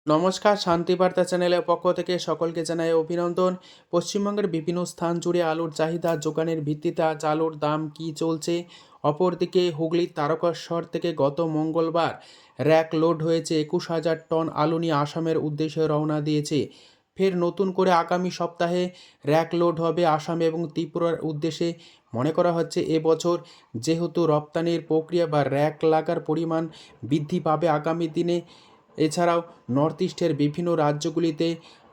নমস্কার, শান্তিবার্তা চ্যানেলের পক্ষ থেকে সকলকে জানাই অভিনন্দন। পশ্চিমবঙ্গের বিভিন্ন স্থান জুড়ে আলুর চাহিদা যোগানের ভিত্তিতে আজ আলুর দাম কী চলছে। অপরদিকে হুগলির তারকেশ্বর থেকে গত মঙ্গলবার র্যাক লোড হয়েছে 21,000 টন আলু নিয়ে আসামের উদ্দেশ্যে রওনা দিয়েছে। ফের নতুন করে আগামী সপ্তাহে র্যাক লোড হবে আসাম এবং ত্রিপুরার উদ্দেশ্যে। মনে করা হচ্ছে এবছর যেহেতু রপ্তানির প্রক্রিয়া বা র্যাক লাগার পরিমাণ বৃদ্ধি পাবে আগামী দিনে। এছাড়াও নর্থ ইস্টের বিভিন্ন রাজ্যগুলিতে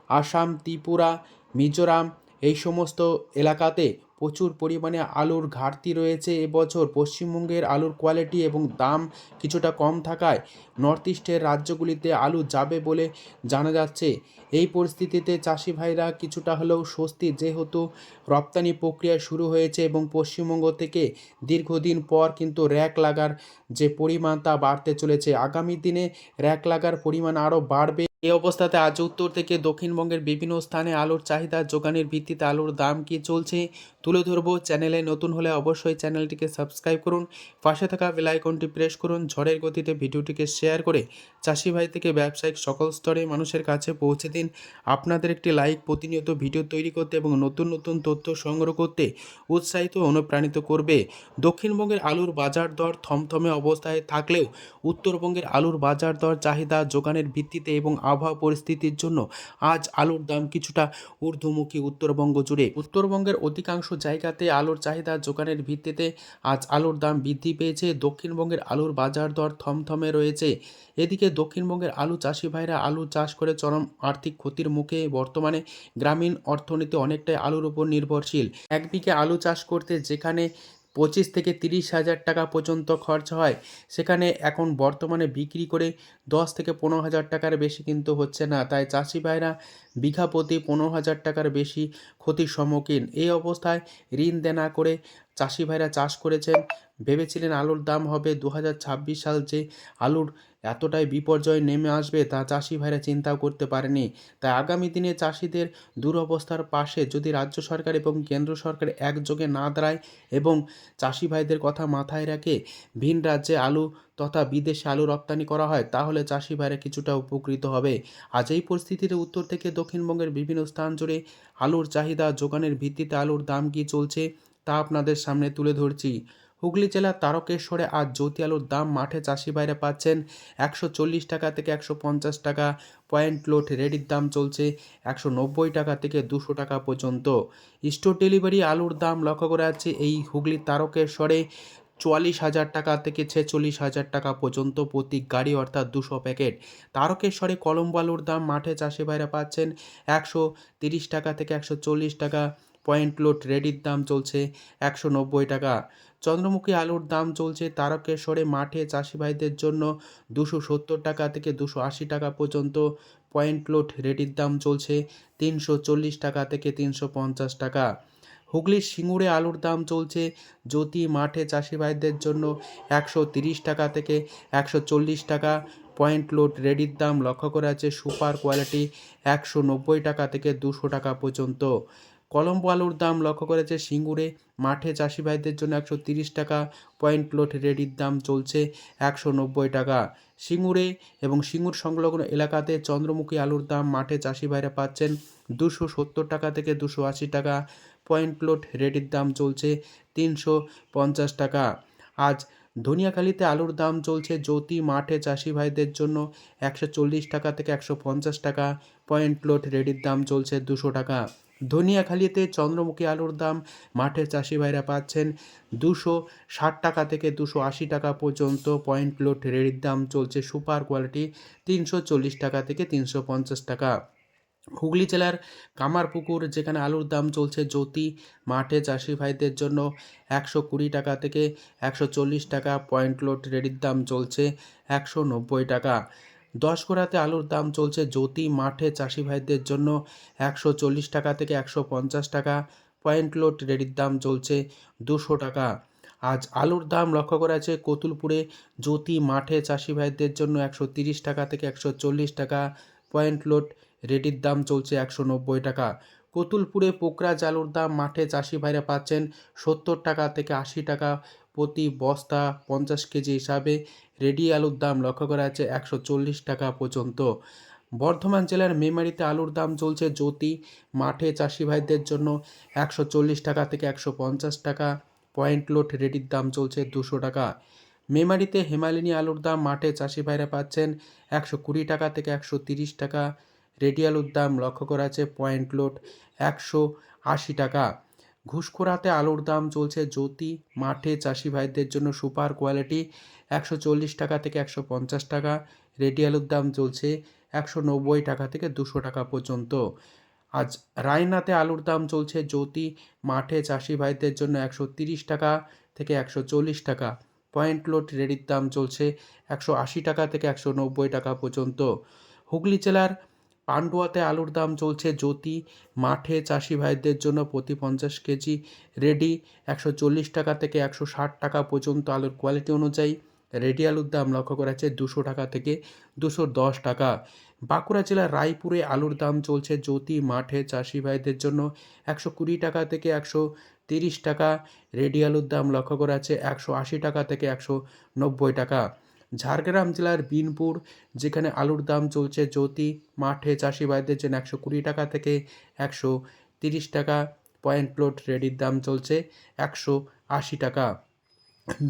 আসাম, ত্রিপুরা, মিজোরাম এই সমস্ত এলাকাতে প্রচুর পরিমাণে আলুর ঘাটতি রয়েছে। এবছর পশ্চিমবঙ্গের আলুর কোয়ালিটি এবং দাম কিছুটা কম থাকায় নর্থ ইস্টের রাজ্যগুলিতে আলু যাবে বলে জানা যাচ্ছে। এই পরিস্থিতিতে চাষি ভাইরা কিছুটা হলেও স্বস্তি, যেহেতু রপ্তানি প্রক্রিয়া শুরু হয়েছে এবং পশ্চিমবঙ্গ থেকে দীর্ঘদিন পর কিন্তু র্যাক লাগার যে পরিমাণ তা বাড়তে চলেছে। আগামী দিনে র্যাক লাগার পরিমাণ আরও বাড়বে। এই অবস্থাতে আজ উত্তর থেকে দক্ষিণবঙ্গের বিভিন্ন স্থানে আলুর চাহিদা যোগানের ভিত্তিতে আলুর দাম কী চলছে তুলে ধরবো। চ্যানেলে নতুন হলে অবশ্যই চ্যানেলটিকে সাবস্ক্রাইব করুন, পাশে থাকা বেল আইকনটি প্রেস করুন। ঝড়ের গতিতে ভিডিওটিকে শেয়ার করে চাষি ভাই থেকে ব্যবসায়িক সকল স্তরে মানুষের কাছে পৌঁছে দিন। আপনাদের একটি লাইক প্রতিনিয়ত ভিডিও তৈরি করতে এবং নতুন নতুন তথ্য সংগ্রহ করতে উৎসাহিত ও অনুপ্রাণিত করবে। দক্ষিণবঙ্গের আলুর বাজার দর থমথমে অবস্থায় থাকলেও উত্তরবঙ্গের আলুর বাজার দর চাহিদা যোগানের ভিত্তিতে এবং আবহাওয়া পরিস্থিতির জন্য আজ আলুর দাম কিছুটা ঊর্ধ্বমুখী উত্তরবঙ্গ জুড়ে। উত্তরবঙ্গের অধিকাংশ জায়গাতে আলুর চাহিদা যোগানের ভিত্তিতে আজ আলুর দাম বৃদ্ধি পেয়েছে। দক্ষিণবঙ্গের আলুর বাজার দর থমথমে রয়েছে। এদিকে দক্ষিণবঙ্গের আলু চাষি ভাইরা আলু চাষ করে চরম আর্থিক ক্ষতির মুখে। বর্তমানে গ্রামীণ অর্থনীতি অনেকটাই আলুর উপর নির্ভরশীল। এক বিঘে আলু চাষ করতে যেখানে 25 থেকে 30,000 টাকা পর্যন্ত খরচ হয়, সেখানে এখন বর্তমানে বিক্রি করে 10 থেকে 15,000 টাকার বেশি কিন্তু হচ্ছে না। তাই চাষি ভাইরা বিঘা প্রতি 15,000 টাকার বেশি ক্ষতির সম্মুখীন। এই অবস্থায় ঋণ দেনা করে চাষি ভাইরা চাষ করেছেন। ভেবেছিলেন আলুর দাম হবে 2026 সাল যে আলুর এতটাই বিপর্যয় নেমে আসবে তা চাষি ভাইরা চিন্তাও করতে পারেনি। তাই আগামী দিনে চাষিদের দুরবস্থার পাশে যদি রাজ্য সরকার এবং কেন্দ্র সরকার একযোগে না দাঁড়ায় এবং চাষি ভাইদের কথা মাথায় রেখে ভিন রাজ্যে আলু তথা বিদেশে আলু রপ্তানি করা হয়, তাহলে চাষি ভাইরা কিছুটা উপকৃত হবে। আজ এই পরিস্থিতিতে উত্তর থেকে দক্ষিণবঙ্গের বিভিন্ন স্থান জুড়ে আলুর চাহিদা যোগানের ভিত্তিতে আলুর দাম কী চলছে তা আপনাদের সামনে তুলে ধরছি। হুগলি জেলার তারকেশ্বরে আজ জ্যোতি আলুর দাম মাঠে চাষি ভাইরা পাচ্ছেন 140 টাকা থেকে 150 টাকা। পয়েন্ট লোড রেডির দাম চলছে 190 টাকা থেকে 200 টাকা পর্যন্ত। স্টোর ডেলিভারি আলুর দাম লক্ষ্য করা যাচ্ছে এই হুগলির তারকেশ্বরে 44,000 টাকা থেকে 46,000 টাকা পর্যন্ত প্রতি গাড়ি, অর্থাৎ 200 প্যাকেট। তারকেশ্বরে কলম্বো আলুর দাম মাঠে চাষি ভাইরা পাচ্ছেন 130 টাকা থেকে 140 টাকা। পয়েন্ট লোড রেডির দাম চলছে 190 টাকা। চন্দ্রমুখী আলুর দাম চলছে তারকেশ্বরে মাঠে চাষি ভাইদের জন্য 270 টাকা থেকে 280 টাকা পর্যন্ত। পয়েন্ট লোড রেডির দাম চলছে 340 টাকা থেকে 350 টাকা। হুগলির সিঙ্গুরে আলুর দাম চলছে জ্যোতি মাঠে চাষি ভাইদের জন্য 130 টাকা থেকে 140 টাকা। পয়েন্ট লোড রেডির দাম লক্ষ্য করা যাচ্ছে সুপার কোয়ালিটি 190 টাকা থেকে 200 টাকা পর্যন্ত। কলম্বো আলুর দাম লক্ষ্য করেছে সিঙ্গুরে মাঠে চাষি ভাইদের জন্য 130 টাকা। পয়েন্ট লোড রেডির দাম চলছে 190 টাকা। সিঙ্গুরে এবং সিঙ্গুর সংলগ্ন এলাকাতে চন্দ্রমুখী আলুর দাম মাঠে চাষি ভাইরা পাচ্ছেন 270 টাকা থেকে 280 টাকা। পয়েন্ট লোড রেডির দাম চলছে 350 টাকা। আজ ধনিয়াখালীতে আলুর দাম চলছে জ্যোতি মাঠে চাষি ভাইদের জন্য 140 টাকা থেকে 150 টাকা। পয়েন্ট লোড রেডির দাম চলছে 200 টাকা। ধনিয়াখালীতে চন্দ্রমুখী আলুর দাম মাঠের চাষি ভাইরা পাচ্ছেন 260 টাকা থেকে 280 টাকা পর্যন্ত। পয়েন্ট লোড রেডির দাম চলছে সুপার কোয়ালিটি 340 টাকা থেকে 350 টাকা। হুগলি জেলার কামারপুকুর যেখানে আলুর দাম চলছে জ্যোতি মাঠে চাষি ভাইদের জন্য 120 টাকা থেকে 140 টাকা। পয়েন্ট লোড রেডির দাম চলছে 190 টাকা। দশকোড়াতে আলুর দাম চলছে জ্যোতি মাঠে চাষি ভাইদের জন্য 140 টাকা থেকে 150 টাকা। পয়েন্ট লোড রেডির দাম চলছে 200 টাকা। আজ আলুর দাম লক্ষ্য করা আছে কতুলপুরে জ্যোতি মাঠে চাষি ভাইদের জন্য 130 টাকা থেকে 140 টাকা। পয়েন্ট লোড রেডির দাম চলছে 190 টাকা। কতুলপুরে পোকরাজ আলুর দাম মাঠে চাষি ভাইরা পাচ্ছেন 70 টাকা থেকে 80 টাকা প্রতি বস্তা 50 কেজি হিসাবে। রেডি আলুর দাম লক্ষ্য করা আছে 140 টাকা পর্যন্ত। বর্ধমান জেলার মেমারিতে আলুর দাম চলছে জ্যোতি মাঠে চাষি ভাইদের জন্য 140 টাকা থেকে 150 টাকা, পয়েন্ট লোড রেডির দাম চলছে 200 টাকা। মেমারিতে হেমালিনী আলুর দাম মাঠে চাষি ভাইরা পাচ্ছেন 120 টাকা থেকে 130 টাকা, রেডি আলুর দাম লক্ষ্য করা আছে পয়েন্ট লোড 180 টাকা। ঘুষখোরাতে আলুর দাম চলছে জ্যোতি মাঠে চাষি ভাইদের জন্য সুপার কোয়ালিটি 140 টাকা থেকে 150 টাকা, রেডি আলুর দাম চলছে 190 টাকা থেকে 200 টাকা পর্যন্ত। আজ রায়নাতে আলুর দাম চলছে জ্যোতি মাঠে চাষি ভাইদের জন্য 130 টাকা থেকে 140 টাকা, পয়েন্ট লোড রেডির দাম চলছে 180 টাকা থেকে 190 টাকা পর্যন্ত। হুগলি জেলার পান্ডুয়াতে আলুর দাম চলছে জ্যোতি মাঠে চাষি ভাইদের জন্য প্রতি 50 কেজি রেডি 140 টাকা থেকে 160 টাকা পর্যন্ত আলুর কোয়ালিটি অনুযায়ী, রেডি আলুর দাম লক্ষ্য করা যাচ্ছে 200 টাকা থেকে 210 টাকা। বাঁকুড়া জেলার রায়পুরে আলুর দাম চলছে জ্যোতি মাঠে চাষি ভাইদের জন্য 120 টাকা থেকে 130 টাকা, রেডি আলুর দাম লক্ষ্য করা যাচ্ছে 180 টাকা থেকে 190 টাকা। ঝাড়গ্রাম জেলার বিনপুর যেখানে আলুর দাম চলছে জ্যোতি মাঠে চাষি ভাইদের জন্য 120 টাকা থেকে 130 টাকা, পয়েন্ট লোড রেডির দাম চলছে 180 টাকা।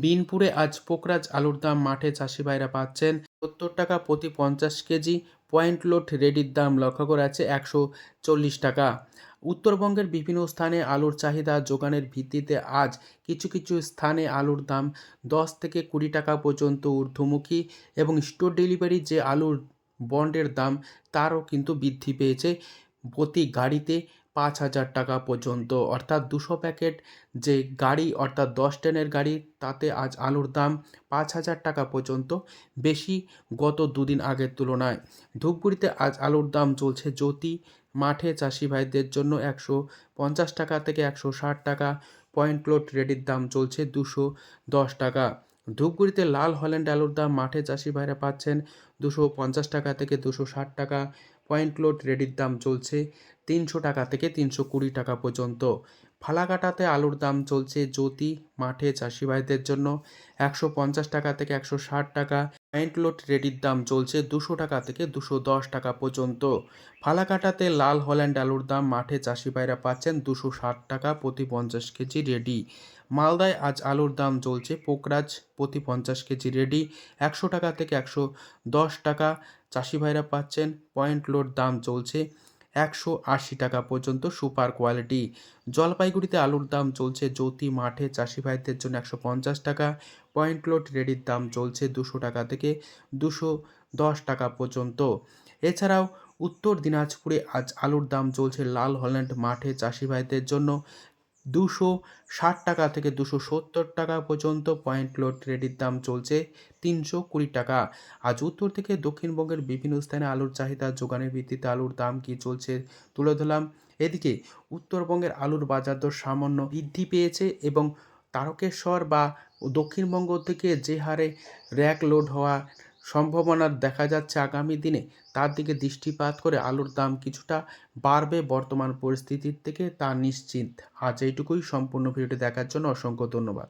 বিনপুরে আজ পোকরাজ আলুর দাম মাঠে চাষি ভাইরা পাচ্ছেন 70 টাকা প্রতি 50 কেজি, পয়েন্ট লোড রেডির দাম লক্ষ্য করা আছে 140 টাকা। উত্তরবঙ্গের বিভিন্ন স্থানে আলুর চাহিদা যোগানের ভিত্তিতে আজ কিছু কিছু স্থানে আলুর দাম 10 থেকে 20 টাকা পর্যন্ত ঊর্ধ্বমুখী এবং স্টোর ডেলিভারি যে আলুর বন্ডের দাম তারও কিন্তু বৃদ্ধি পেয়েছে প্রতি গাড়িতে 5,000 টাকা পর্যন্ত, অর্থাৎ 200 প্যাকেট যে গাড়ি অর্থাৎ 10 টনের গাড়ি তাতে আজ আলুর দাম 5,000 টাকা পর্যন্ত বেশি গত দুদিন আগের তুলনায়। ধূপগুড়িতে আজ আলুর দাম চলছে জ্যোতি মাঠে চাষি ভাইদের জন্য 150 টাকা থেকে 160 টাকা, পয়েন্ট লোড রেডির দাম চলছে 210 টাকা। ধূপগুড়িতে লাল হল্যান্ড আলুর দাম মাঠে চাষি ভাইরা পাচ্ছেন 250 টাকা থেকে 260 টাকা, পয়েন্ট লোড রেডির দাম চলছে 300 টাকা থেকে 320 টাকা পর্যন্ত। ফালাকাটাতে আলুর দাম চলছে জ্যোতি মাঠে চাষি ভাইদের জন্য 150 টাকা থেকে 160 টাকা, পয়েন্ট লোড রেডির দাম চলছে 200 টাকা থেকে 210 টাকা পর্যন্ত। ফালাকাটাতে লাল হল্যান্ড আলুর দাম মাঠে চাষি ভাইরা পাচ্ছেন 260 টাকা প্রতি 50 কেজি রেডি। মালদায় আজ আলুর দাম চলছে পোকরাজ প্রতি 50 কেজি রেডি 100 টাকা থেকে 110 টাকা, চাষি ভাইরা পাচ্ছেন পয়েন্ট লোড দাম চলছে 180 টাকা পর্যন্ত সুপার কোয়ালিটি। জলপাইগুড়িতে আলুর দাম চলছে জ্যোতি মাঠে চাষি ভাইদের জন্য 150 টাকা, পয়েন্ট লোড রেডির দাম চলছে 200 টাকা থেকে 210 টাকা পর্যন্ত। এছাড়াও উত্তর দিনাজপুরে আজ আলুর দাম চলছে লাল হল্যান্ড মাঠে চাষি ভাইদের জন্য 260 টাকা থেকে 270 টাকা পর্যন্ত, পয়েন্ট লোড রেডির দাম চলছে 320 টাকা। আজ উত্তর থেকে দক্ষিণবঙ্গের বিভিন্ন স্থানে আলুর চাহিদা যোগানের ভিত্তিতে আলুর দাম কী চলছে তুলে ধরলাম। এদিকে উত্তরবঙ্গের আলুর বাজার দর সামান্য বৃদ্ধি পেয়েছে এবং তারকেশ্বর বা দক্ষিণবঙ্গ থেকে যে হারে র্যাক লোড হওয়া সম্ভাবনা দেখা যাচ্ছে আগামী দিনে তার দিকে দৃষ্টিপাত করে আলুর দাম কিছুটা বাড়বে বর্তমান পরিস্থিতির থেকে তা নিশ্চিত। আজ এইটুকুই, সম্পূর্ণ ভিডিওটি দেখার জন্য অসংখ্য ধন্যবাদ।